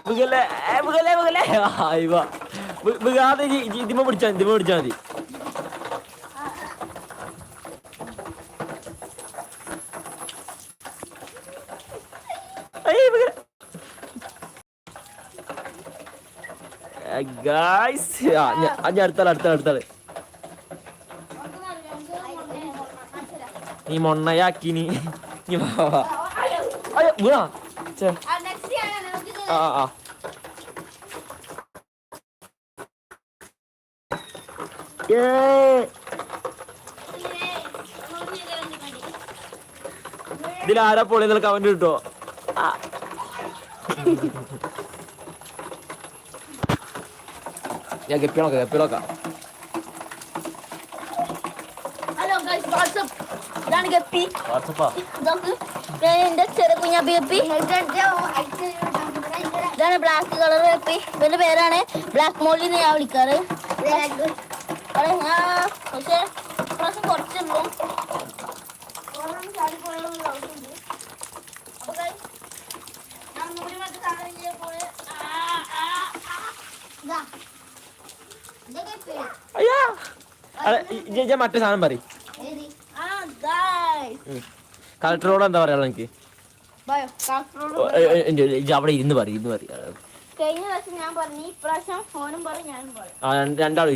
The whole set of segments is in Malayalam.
വീകല്ലേ വീകല്ലേ വീകല്ലേ ആയിവാ വീകാതെ ഇതിമ പിടിച്ചാൽ മതി. ഗായ്സ് ഞാൻ അടുത്താള് നീ മൊണ്ണയാക്കി നീ അയ്യോ വീണാ ആ ഇതിലാരാ പൊളി കമന്റ് കിട്ടോ? ഞാൻ ഗപ്പിളോക്കാം. Hello guys what's up. ഇതാണ് ഗപ്പി. വാട്സ്ആപ്പാ. എന്റെ ചെറിയ കുഞ്ഞാപ്പി ഗപ്പി. ഇതാണ് ബ്ലാക്ക് കളർ ഗപ്പി. ഇവന്റെ പേരാണ് ബ്ലാക്ക് മോളി എന്ന് ഞാൻ വിളിക്കാറ്. പക്ഷേ പ്രാവശ്യം കുറച്ചുള്ളൂ. അയ്യാ മറ്റേ സാധനം പറയും. കളക്ടറോട് എന്താ പറയാ എനിക്ക്? അവിടെ ഇരുന്ന് പറയും. കഴിഞ്ഞ പ്രാവശ്യം ഞാൻ പറഞ്ഞു, ഇപ്രാവശ്യം ഓനും പറയും ഞാനും പറയും. രണ്ടാളും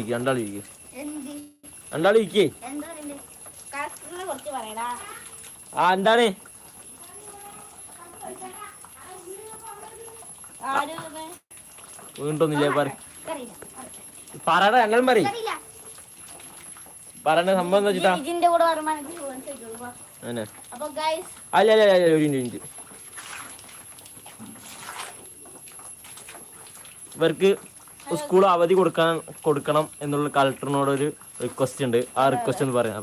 ഇരിക്കും. കുറച്ച് പറയടാ. എന്താണ് വീണ്ടൊന്നില്ലേ പറയണ ഞങ്ങളും പറയും. പറയണ സംഭവം വെച്ചിട്ടാ അല്ല ഒരു മിനിറ്റ്. ഇവർക്ക് സ്കൂൾ അവധി കൊടുക്കണം എന്നുള്ള കളക്ടറിനോട് ഒരു റിക്വസ്റ്റ് ഉണ്ട്. ആ റിക്വസ്റ്റ് ഒന്ന് പറയാം.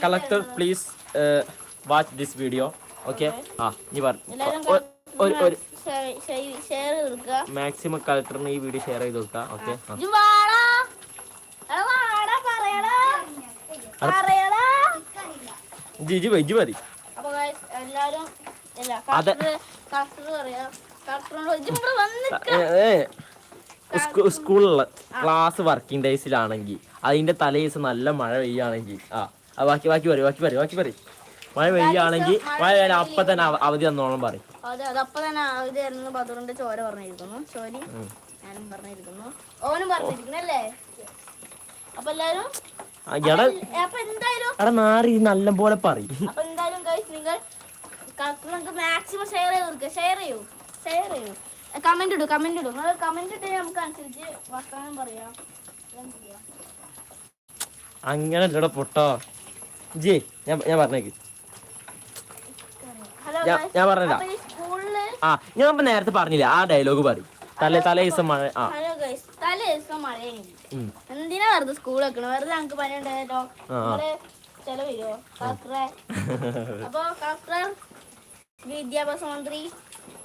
Collector please watch this video. Okay നീ മാക്സിമം കളക്ടറിന് ഈ വീഡിയോ ഷെയർ ചെയ്ത് കൊടുക്കാം. ഓക്കെ ജിജി മതി. സ്കൂളിലുള്ള ക്ലാസ് വർക്കിംഗ് ഡേയ്സിലാണെങ്കിൽ അതിന്റെ തലേ ദിവസം നല്ല മഴ പെയ്യുകയാണെങ്കിൽ ബാക്കി പറയും. മഴ പെയ്യുകയാണെങ്കിൽ മഴ അപ്പൊ തന്നെ അവധി തന്നോളം പറയും. അപ്പൊ തന്നെ അവധി ആയിരുന്നു. ബദറിന്റെ ചോര പറഞ്ഞിരിക്കുന്നു. ഞാനും പറഞ്ഞിരിക്കുന്നു. ഓനും പറഞ്ഞിരിക്കുന്നല്ലേ? അപ്പൊ എല്ലാരും നല്ല പോലെ പറയും. അപ്പൊ എന്തായാലും നിങ്ങൾ മാക്സിമം ഷെയർ ചെയ്യൂ. കമന്റ് ഇടൂ. നിങ്ങൾ കമന്റ് ഇട്ട് നമുക്ക് അനുസരിച്ച് വർത്തമാനം പറയാം. അങ്ങനെ ഇവിടെ പൊട്ടോ ജി ഞാൻ പറഞ്ഞേക്ക്. ഞാൻ പറഞ്ഞില്ല. ഞാൻ നേരത്തെ പറഞ്ഞില്ല. ആ ഡയലോഗ് പറയും. തലേ ദിവസം മഴ. തലേ ദിവസം മഴ. എന്തിനാ വെറുതെ സ്കൂൾ വെക്കണം? വെറുതെ ഞങ്ങൾക്ക് പനി ഉണ്ടായാലോ? ചെലവില്ലോ കളക്ടറെ? അപ്പൊ കളക്ടർ, വിദ്യാഭ്യാസ മന്ത്രി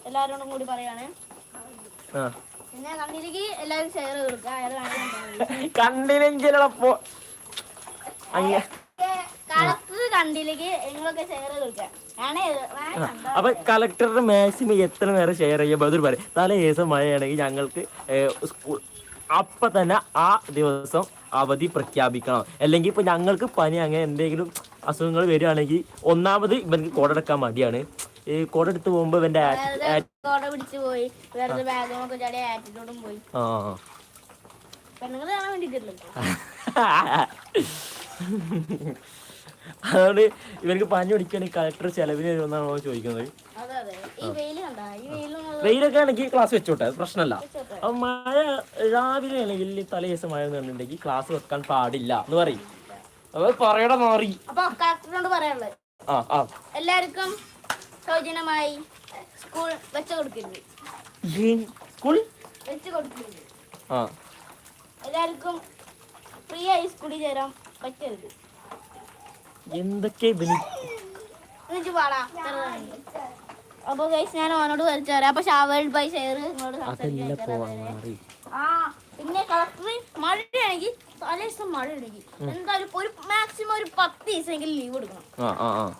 എല്ലാരോടും കൂടി പറയാണ്. പിന്നെ കണ്ണിലേക്ക് എല്ലാവരും ഷെയർ കൊടുക്കുക. കണ്ടില്ലെങ്കിലപ്പോ കളക്ടർ കണ്ടിലേക്ക് നിങ്ങളൊക്കെ ഷെയർ കൊടുക്കുക. അപ്പൊ കളക്ടറുടെ മാക്സിമം എത്ര നേരം ഷെയർ ചെയ്യാൻ ബദർ പറയും. തലേ ദിവസം മഴയാണെങ്കിൽ ഞങ്ങൾക്ക് സ്കൂൾ അപ്പൊ തന്നെ ആ ദിവസം അവധി പ്രഖ്യാപിക്കണം. അല്ലെങ്കിൽ ഇപ്പൊ ഞങ്ങൾക്ക് പനി അങ്ങനെ എന്തെങ്കിലും അസുഖങ്ങൾ വരികയാണെങ്കിൽ ഒന്നാമത് ഇവർക്ക് കോടെടുക്കാൻ മടിയാണ്. ഈ കോടെടുത്ത് പോകുമ്പോ ഇവന്റെ അതുകൊണ്ട് ഇവർക്ക് പനി പിടിക്കുകയാണെങ്കിൽ കളക്ടർ ചെലവിന് വരുമെന്നാണോ ചോദിക്കുന്നത്. വെയിലൊക്കെ ആണെങ്കിൽ ക്ലാസ് വെച്ചോട്ടെ, പ്രശ്നമല്ല. അപ്പൊ മഴ രാവിലെ ആണെങ്കിൽ തലേ ദിവസം മഴ എന്നുണ്ടെങ്കിൽ ക്ലാസ് വെക്കാൻ പാടില്ല എന്ന് പറയും. അത് പറയണ മാറി. അപ്പൊ കളക്ടറിനോട് പറയാനുള്ളത് എല്ലാവർക്കും സൗജന്യമായി സ്കൂൾ വെച്ച് കൊടുക്കരുത്. സ്കൂൾ വെച്ച് കൊടുക്കരുത്. എല്ലാവർക്കും ഫ്രീ ആയി സ്കൂളിൽ ചേരാൻ പറ്റരുത്. എന്തൊക്കെ അപ്പൊ ഞാൻ ഓനോട് വരച്ചു തരാം. അപ്പൊ ഷാവേൾഡ് ബൈ ഷെയർ പിന്നെ കളക്ടർ മഴയാണെങ്കിൽ തലേ ദിവസം മഴ ഉണ്ടെങ്കിൽ എന്തായാലും ഒരു മാക്സിമം ഒരു 10 ദിവസമെങ്കിലും ലീവ് കൊടുക്കണം.